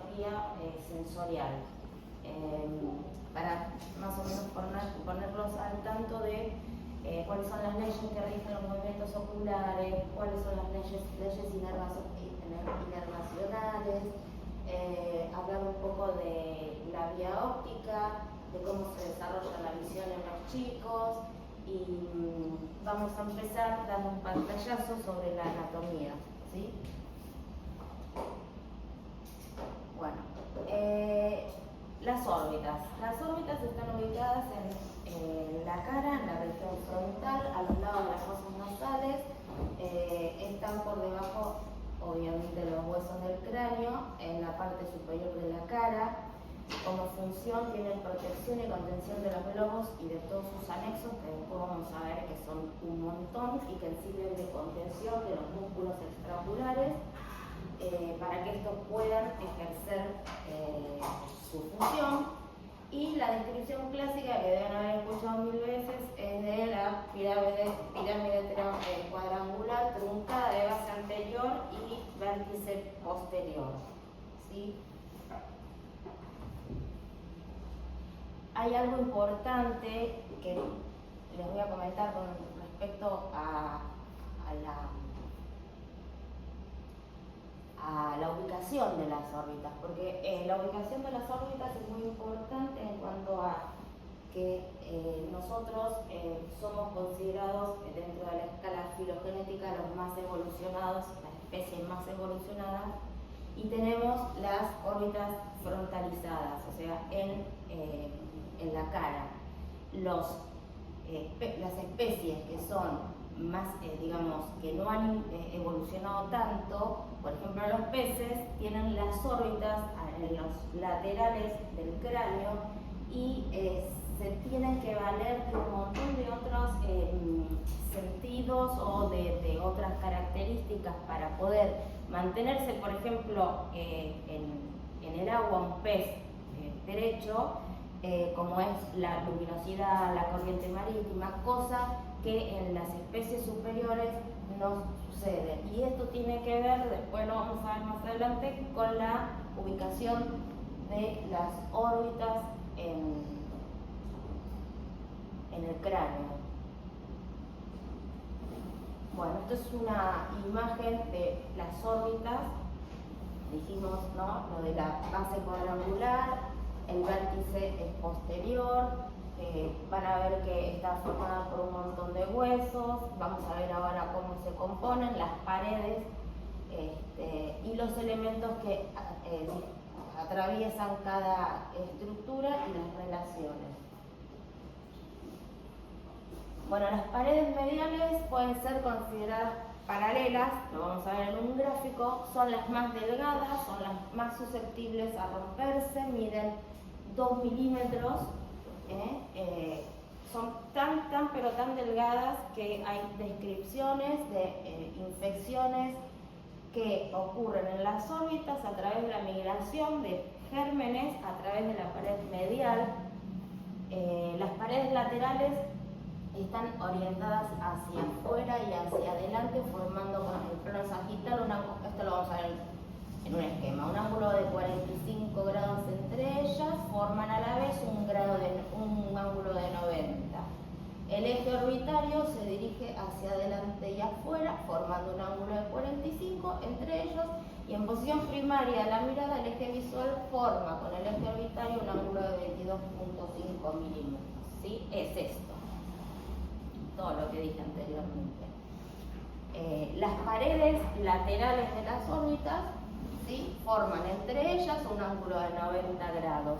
radiografía sensorial. Para más o menos ponerlos al tanto de cuáles son las leyes que rigen los movimientos oculares, cuáles son las leyes inervacionales, hablar un poco de la vía óptica, de cómo se desarrolla la visión en los chicos, y vamos a empezar dando un pantallazo sobre la anatomía, ¿sí? Bueno, las órbitas. Las órbitas están ubicadas en la cara, en la región frontal, a los lados de las fosas nasales. Están por debajo, obviamente, de los huesos del cráneo, en la parte superior de la cara. Como función tienen protección y contención de los globos y de todos sus anexos, que después vamos a ver que son un montón y que sirven de contención de los músculos extraoculares, para que estos puedan ejercer su función. Y la descripción clásica, que deben haber escuchado 1000 veces, es de la pirámide cuadrangular truncada de base anterior y vértice posterior, ¿sí? Hay algo importante que les voy a comentar con respecto a la ubicación de las órbitas, porque la ubicación de las órbitas es muy importante en cuanto a que nosotros somos considerados dentro de la escala filogenética los más evolucionados, las especies más evolucionadas, y tenemos las órbitas frontalizadas, o sea, en la cara. Las especies que son más, digamos, que no han evolucionado tanto, por ejemplo los peces, tienen las órbitas en los laterales del cráneo y se tienen que valer de un montón de otros sentidos o de otras características para poder mantenerse. Por ejemplo, en el agua un pez derecho, como es la luminosidad, la corriente marítima, cosa que en las especies superiores no sucede. Y esto tiene que ver, después lo vamos a ver más adelante, con la ubicación de las órbitas en el cráneo. Bueno, esto es una imagen de las órbitas. Dijimos, ¿no?, lo de la base cuadrangular, el vértice es posterior. Van a ver que está formada por un montón de huesos. Vamos a ver ahora cómo se componen las paredes y los elementos que atraviesan cada estructura y las relaciones. Bueno, las paredes mediales pueden ser consideradas paralelas, lo vamos a ver en un gráfico. Son las más delgadas, son las más susceptibles a romperse, miden 2 milímetros. Son tan delgadas que hay descripciones de infecciones que ocurren en las órbitas a través de la migración de gérmenes a través de la pared medial. Las paredes laterales están orientadas hacia afuera y hacia adelante, formando con el plano sagital esto lo vamos a ver en un esquema, un ángulo de 45 grados entre ellas, forman a la vez un ángulo de 90. El eje orbitario se dirige hacia adelante y afuera, formando un ángulo de 45 entre ellos, y en posición primaria de la mirada el eje visual forma con el eje orbitario un ángulo de 22.5 milímetros. ¿Sí? Es esto, todo lo que dije anteriormente. Las paredes laterales de las órbitas, ¿sí?, forman entre ellas un ángulo de 90 grados.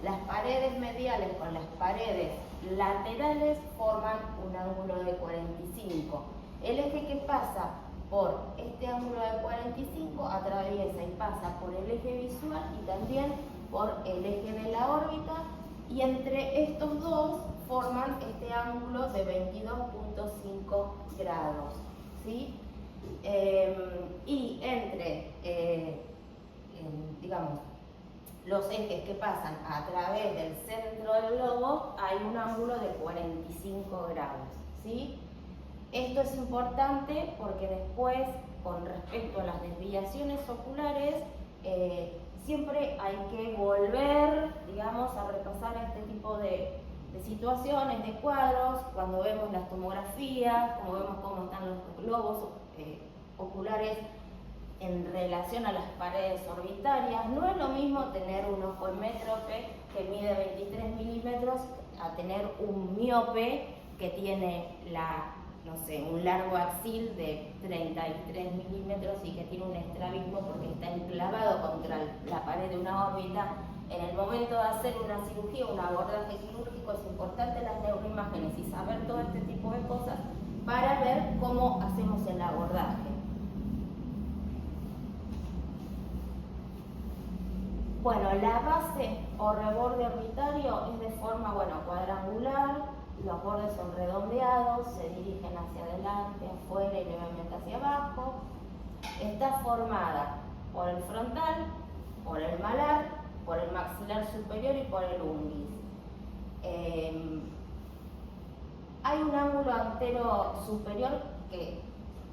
Las paredes mediales con las paredes laterales forman un ángulo de 45. El eje que pasa por este ángulo de 45 atraviesa y pasa por el eje visual y también por el eje de la órbita, y entre estos dos forman este ángulo de 22.5 grados. ¿Sí? Y entre, digamos, los ejes que pasan a través del centro del globo hay un ángulo de 45 grados. ¿Sí? Esto es importante porque después, con respecto a las desviaciones oculares, siempre hay que volver, digamos, a repasar este tipo de situaciones, de cuadros, cuando vemos las tomografías, como vemos cómo están los globos oculares en relación a las paredes orbitarias. No es lo mismo tener un ojo hemétrope que mide 23 milímetros a tener un miope que tiene un largo axil de 33 milímetros y que tiene un estrabismo porque está enclavado contra la pared de una órbita. En el momento de hacer una cirugía, un abordaje quirúrgico, es importante las neuroimágenes y saber todo este tipo de cosas para ver cómo hacemos el abordaje. Bueno, la base o reborde orbitario es de forma cuadrangular, los bordes son redondeados, se dirigen hacia adelante, afuera y levemente hacia abajo. Está formada por el frontal, por el malar, por el maxilar superior y por el ungis. Hay un ángulo antero superior que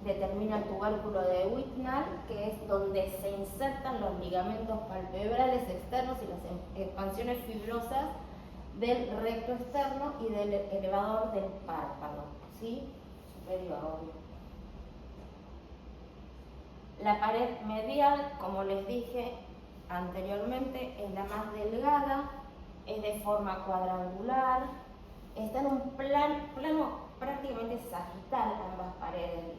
determina el tubérculo de Whitnall, que es donde se insertan los ligamentos palpebrales externos y las expansiones fibrosas del recto externo y del elevador del párpado, ¿sí? Superior, obvio. La pared medial, como les dije anteriormente, es la más delgada, es de forma cuadrangular, está en un plano prácticamente sagital, ambas paredes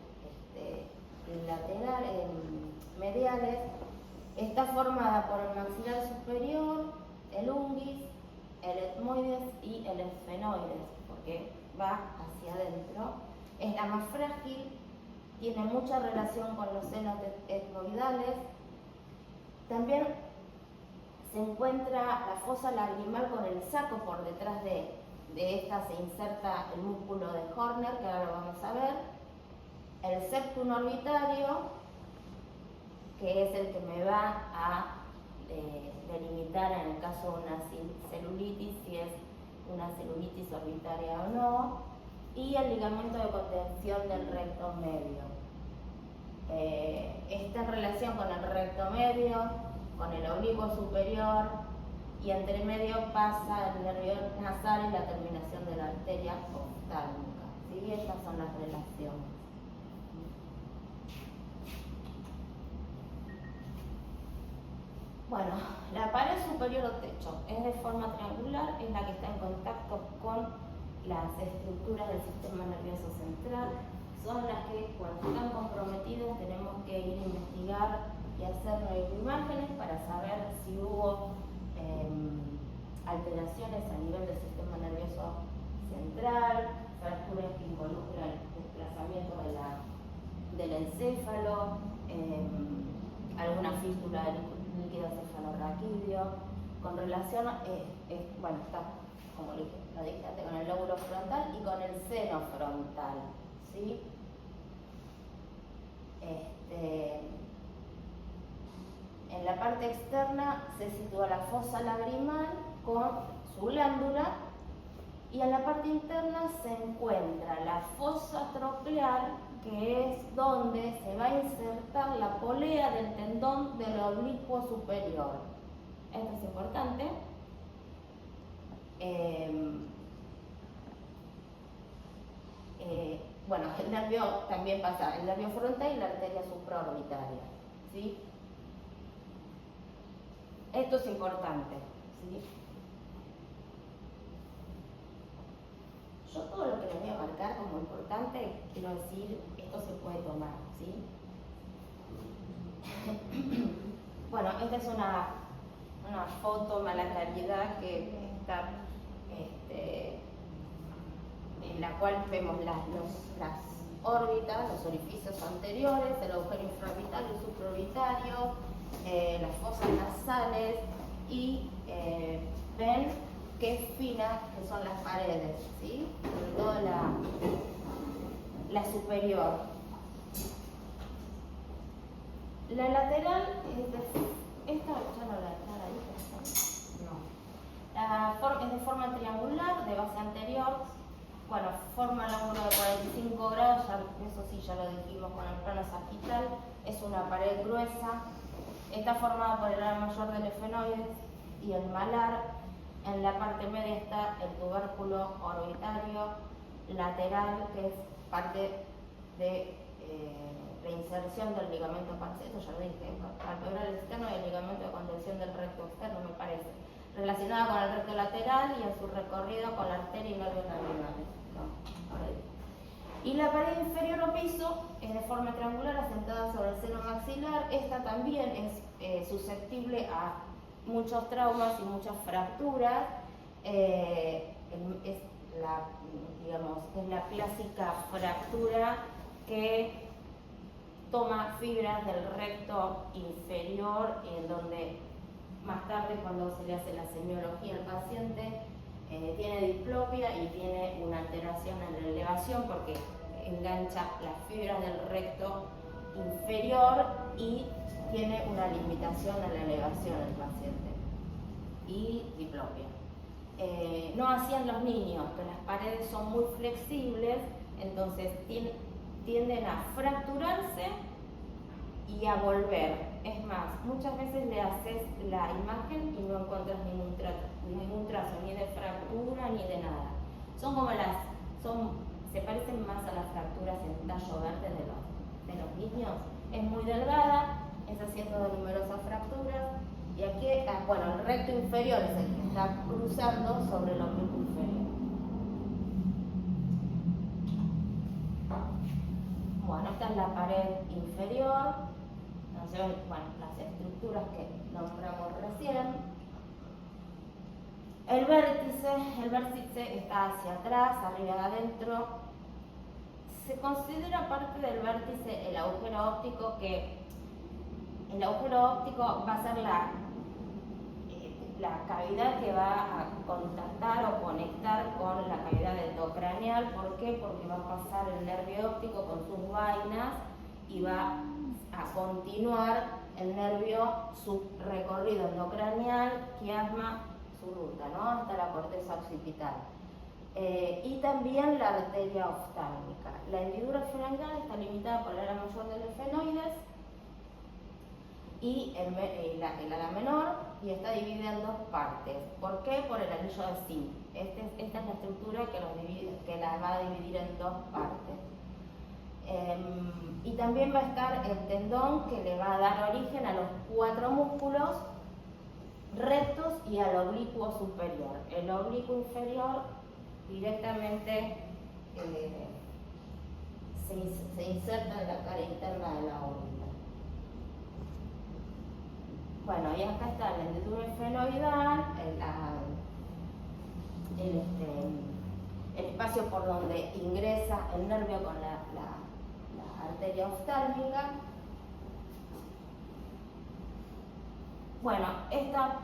laterales, mediales. Está formada por el maxilar superior, el ungis, el etmoides y el esfenoides, porque va hacia adentro. Es la más frágil, tiene mucha relación con los senos etmoidales. También se encuentra la fosa lagrimal con el saco por detrás de esta se inserta el músculo de Horner, que ahora lo vamos a ver. El septum orbitario, que es el que me va a delimitar en el caso de una celulitis, si es una celulitis orbitaria o no, y el ligamento de contención del recto medio. Está en relación con el recto medio, con el oblicuo superior, y entre medio pasa el nervio nasal y la terminación de la arteria oftálmica. ¿Sí? Estas son las relaciones. Bueno, la pared superior o techo es de forma triangular, es la que está en contacto con las estructuras del sistema nervioso central. Son las que cuando están comprometidas tenemos que ir a investigar y hacer neuroimágenes para saber si hubo alteraciones a nivel del sistema nervioso central, fracturas que involucran el desplazamiento del encéfalo, alguna fístula del líquido cefalorraquídeo, con relación, está, como lo dije antes, con el lóbulo frontal y con el seno frontal, ¿sí? En la parte externa se sitúa la fosa lagrimal con su glándula, y en la parte interna se encuentra la fosa troclear, que es donde se va a insertar la polea del tendón del oblicuo superior. Esto es importante. El nervio también pasa, el nervio frontal y la arteria supraorbitaria, ¿sí? Esto es importante, ¿sí? Yo todo lo que les voy a marcar como importante, quiero decir, esto se puede tomar, ¿sí? Bueno, esta es una foto mala calidad que está, en la cual vemos las órbitas, los orificios anteriores, el agujero infraorbitario y supraorbitario, las fosas nasales, y ven qué finas que son las paredes, ¿sí? Sobre todo la superior. La lateral es esta ya no la dije, no. Es de forma triangular, de base anterior. Bueno, forma el ángulo de 45 grados, eso sí ya lo dijimos con el plano sagital. Es una pared gruesa, Está formada por el ala mayor del efenoides y el malar. En la parte media está el tubérculo orbitario lateral, que es parte de la inserción del ligamento parcial, esto ya lo dije, palpebral externo y el ligamento de contención del recto externo, me parece, relacionada con el recto lateral y en su recorrido con la arteria y nervios laminales. Y la pared inferior o piso es de forma triangular asentada sobre el seno maxilar. Esta también es susceptible a muchos traumas y muchas fracturas. Es la clásica fractura que toma fibras del recto inferior, en donde más tarde, cuando se le hace la semiología al paciente, tiene diplopia y tiene una alteración en la elevación porque engancha las fibras del recto inferior y tiene una limitación en la elevación del paciente y diplopia. No hacían los niños, que las paredes son muy flexibles, entonces tienden a fracturarse y a volver. Es más, muchas veces le haces la imagen y no encuentras ningún trazo, ni de fractura ni de nada. Son como se parecen más a las fracturas en tallo verde de los niños. Es muy delgada, es haciendo de numerosas fracturas. Y aquí, el recto inferior es el que está cruzando sobre el oblicuo inferior. Bueno, esta es la pared inferior. Se ven, las estructuras que nombramos recién. El vértice está hacia atrás, arriba y adentro. Se considera parte del vértice el agujero óptico, que el agujero óptico va a ser la cavidad que va a contactar o conectar con la cavidad endocraneal. ¿Por qué? Porque va a pasar el nervio óptico con sus vainas y va a continuar el nervio, su recorrido endocraneal, quiasma, su ruta, ¿no? Hasta la corteza occipital. Y también la arteria oftálmica. La hendidura efenoidal está limitada por el ala mayor del efenoides y el ala menor, y está dividida en dos partes. ¿Por qué? Por el anillo de Sim. Esta es la estructura que la va a dividir en dos partes. Y también va a estar el tendón, que le va a dar origen a los 4 músculos rectos y al oblicuo superior. El oblicuo inferior directamente se inserta en la cara interna de la órbita. Bueno, y acá está la hendidura efenoidal, el espacio por donde ingresa el nervio con la arteria oftálmica. Bueno, esta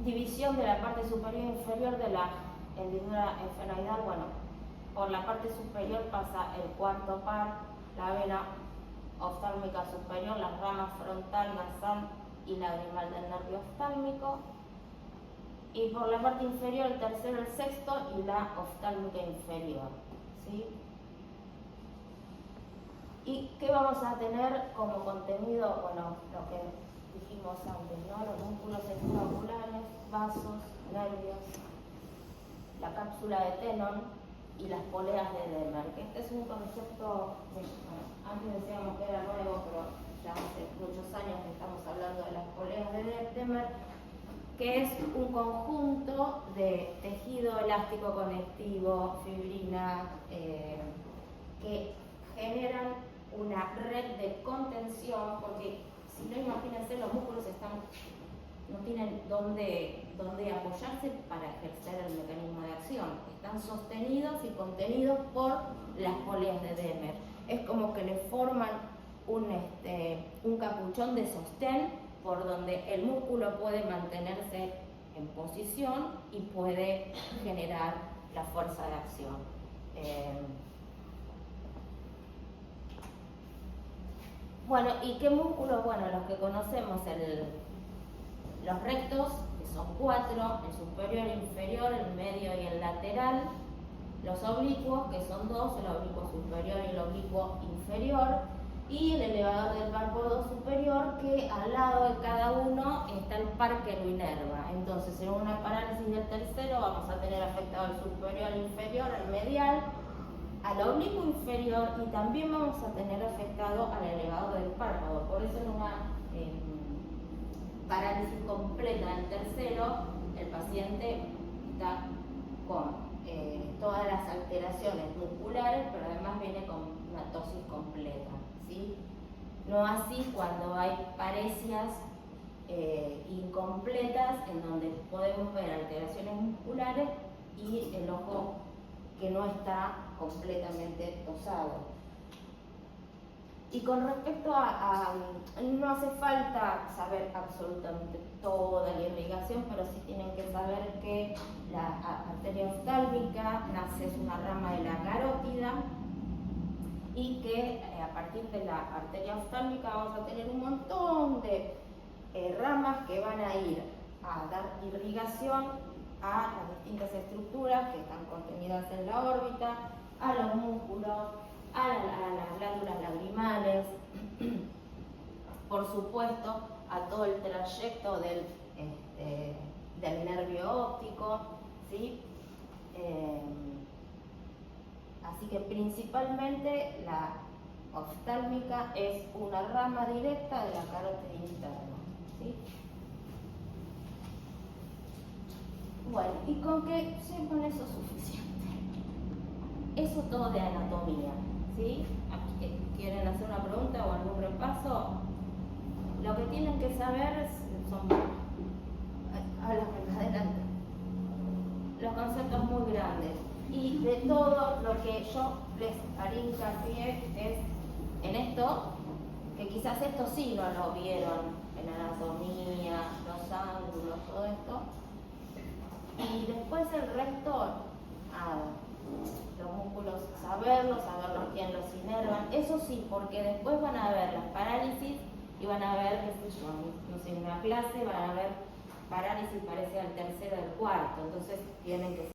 división de la parte superior e inferior de la hendidura efenoidal, por la parte superior pasa el cuarto par, la vena oftálmica superior, las ramas frontal, nasal y lagrimal del nervio oftálmico, y por la parte inferior el tercero, el sexto y la oftálmica inferior, ¿sí? ¿Y qué vamos a tener como contenido? Bueno, lo que dijimos antes, ¿no? Los músculos extraoculares, vasos, nervios, la cápsula de Tenon y las poleas de Demer, que este es un concepto, antes decíamos que era nuevo, pero ya hace muchos años que estamos hablando de las poleas de Demer, que es un conjunto de tejido elástico conectivo, fibrina, que generan una red de contención, porque si no, imagínense, los músculos no tienen dónde apoyarse para ejercer el mecanismo de acción. Están sostenidos y contenidos por las poleas de Demer. Es como que le forman un capuchón de sostén por donde el músculo puede mantenerse en posición y puede generar la fuerza de acción. Bueno, ¿y qué músculos? Bueno, los que conocemos, los rectos, que son 4, el superior, el inferior, el medio y el lateral. Los oblicuos, que son 2, el oblicuo superior y el oblicuo inferior. y el elevador del párpado superior, que al lado de cada uno está el par que lo inerva. Entonces, en una parálisis del tercero vamos a tener afectado al superior, al inferior, al medial, al oblicuo inferior, y también vamos a tener afectado al elevador del párpado. Por eso en una parálisis completa del tercero, el paciente está con todas las alteraciones musculares, pero además viene con una tosis completa, ¿sí? No así cuando hay paresias incompletas, en donde podemos ver alteraciones musculares y el ojo que no está completamente tosado. Y con respecto no hace falta saber absolutamente toda la irrigación, pero sí tienen que saber que la arteria oftálmica nace, es una rama de la carótida, y que a partir de la arteria oftálmica vamos a tener un montón de ramas que van a ir a dar irrigación a las distintas estructuras que están contenidas en la órbita, a los músculos, a las glándulas lagrimales, por supuesto a todo el trayecto del nervio óptico, ¿sí? Así que principalmente la oftálmica es una rama directa de la carótida interna, ¿sí? Bueno, y con eso es suficiente. Eso todo de anatomía, ¿sí? ¿Quieren hacer una pregunta o algún repaso? Lo que tienen que saber son adelante, los conceptos muy grandes. Y de todo lo que yo les haría hincapié es en esto, que quizás esto sí no lo vieron en anatomía, los ángulos, todo esto. Y después el resto, los músculos, saberlos quién los inervan, eso sí, porque después van a ver las parálisis y van a ver, qué sé yo, no sé, en una clase van a ver parálisis parecida al tercero, al cuarto, entonces tienen que